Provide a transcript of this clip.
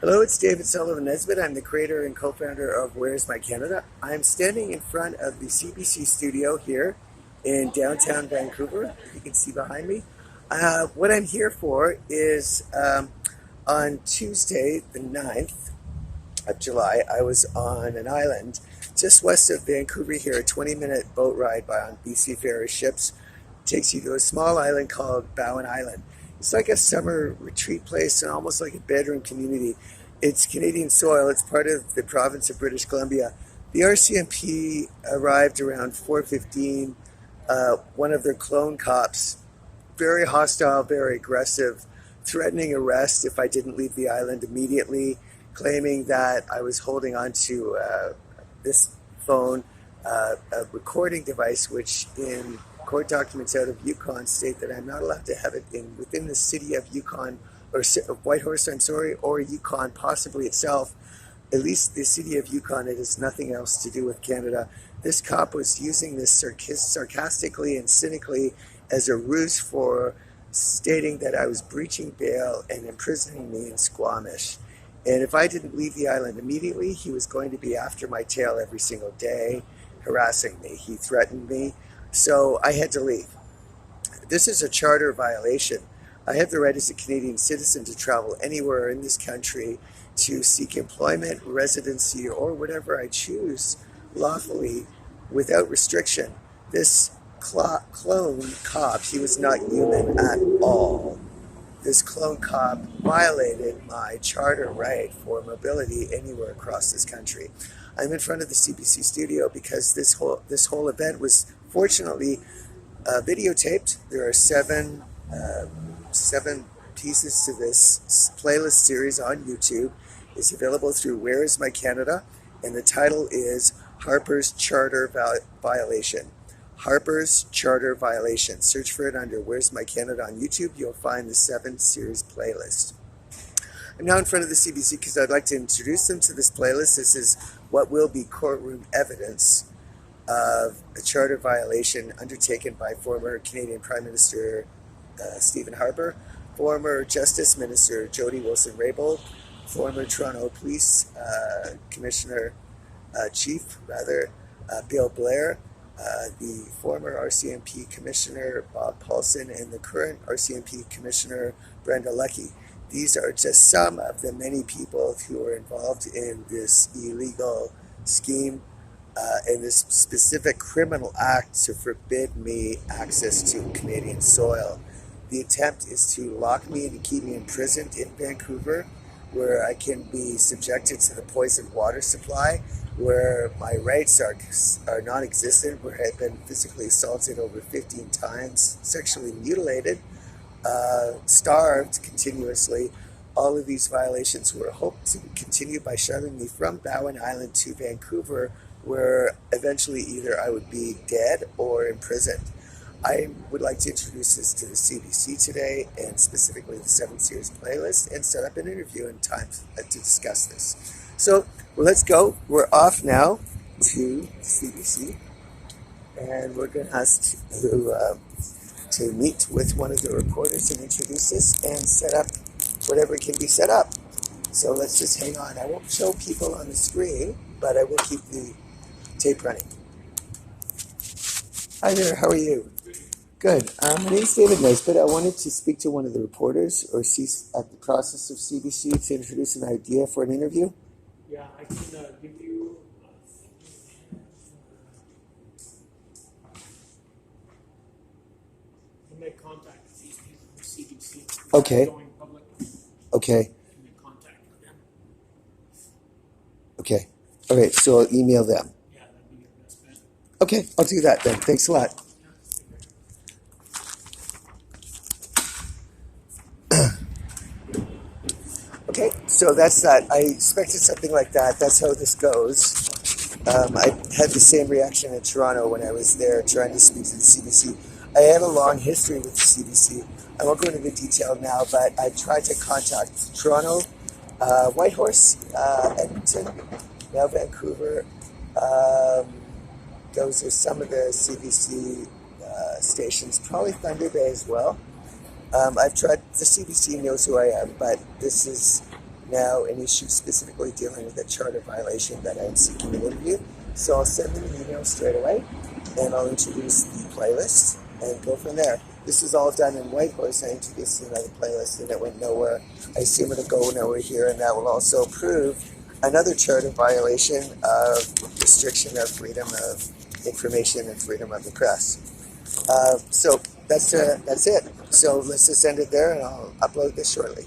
Hello, it's David Sullivan Nesbitt. I'm the creator and co-founder of Where's My Canada. I'm standing in front of the CBC studio here in downtown Vancouver. You can see behind me. What I'm here for is on Tuesday, the 9th of July, I was on an island just west of Vancouver here, a 20-minute boat ride by on BC Ferry ships. It takes you to a small island called Bowen Island. It's like a summer retreat place and almost like a bedroom community. It's Canadian soil. It's part of the province of British Columbia. The RCMP arrived around 4:15. One of their clone cops, very hostile, very aggressive, threatening arrest if I didn't leave the island immediately, claiming that I was holding on to this phone, a recording device, which in court documents out of Yukon state that I'm not allowed to have it within the city of Yukon, or Whitehorse, I'm sorry, or Yukon possibly itself. At least the city of Yukon, it has nothing else to do with Canada. This cop was using this sarcastically and cynically as a ruse for stating that I was breaching bail and imprisoning me in Squamish. And if I didn't leave the island immediately, he was going to be after my tail every single day, harassing me. He threatened me. So I had to leave. This is a charter violation. I have the right as a Canadian citizen to travel anywhere in this country to seek employment, residency, or whatever I choose lawfully without restriction. This clone cop, he was not human at all. This clone cop violated my charter right for mobility anywhere across this country. I'm in front of the CBC studio because this whole event was fortunately videotaped. There are seven pieces to this playlist series on YouTube. It's available through Where Is My Canada, and the title is Harper's Charter Violation. Harper's Charter Violation. Search for it under Where's My Canada on YouTube. You'll find the 7 series playlist. I'm now in front of the CBC because I'd like to introduce them to this playlist. This is what will be courtroom evidence of a charter violation undertaken by former Canadian Prime Minister Stephen Harper, former Justice Minister Jody Wilson-Raybould, former Toronto Police Chief Bill Blair, the former RCMP Commissioner Bob Paulson, and the current RCMP Commissioner Brenda Lucki. These are just some of the many people who are involved in this illegal scheme and this specific criminal act to forbid me access to Canadian soil. The attempt is to lock me and keep me imprisoned in Vancouver, where I can be subjected to the poisoned water supply, where my rights are non-existent, where I've been physically assaulted over 15 times, sexually mutilated, starved continuously. All of these violations were hoped to continue by shoving me from Bowen Island to Vancouver, where eventually either I would be dead or imprisoned. I would like to introduce this to the CBC today, and specifically the 7 series playlist, and set up an interview in time to discuss this. So let's go. We're off now to CBC, and we're going to ask to meet with one of the reporters and introduce this and set up whatever can be set up. So let's just hang on. I won't show people on the screen, but I will keep the tape running. Hi there, how are you? Good. My name's David Nesbitt. I wanted to speak to one of the reporters or see at the process of CBC to introduce an idea for an interview. Yeah, I can give you. You make contact with these people from CBC. Okay. Going public. Okay. You make contact with them. Okay. All right. So I'll email them. Yeah, that'd be your best bet. Okay. I'll do that then. Thanks a lot. Okay, so that's that. I expected something like that. That's how this goes. I had the same reaction in Toronto when I was there trying to speak to the CBC. I have a long history with the CBC. I won't go into the detail now, but I tried to contact Toronto, Whitehorse, Edmonton, now Vancouver. Those are some of the CBC stations, probably Thunder Bay as well. I've tried, the CBC knows who I am, but this is now an issue specifically dealing with a charter violation that I'm seeking an interview. So I'll send them an email straight away, and I'll introduce the playlist and go from there. This is all done in Whitehorse. I introduced another playlist and it went nowhere. I assume it'll go nowhere here, and that will also prove another charter violation of restriction of freedom of information and freedom of the press. So that's it. So let's just end it there, and I'll upload this shortly.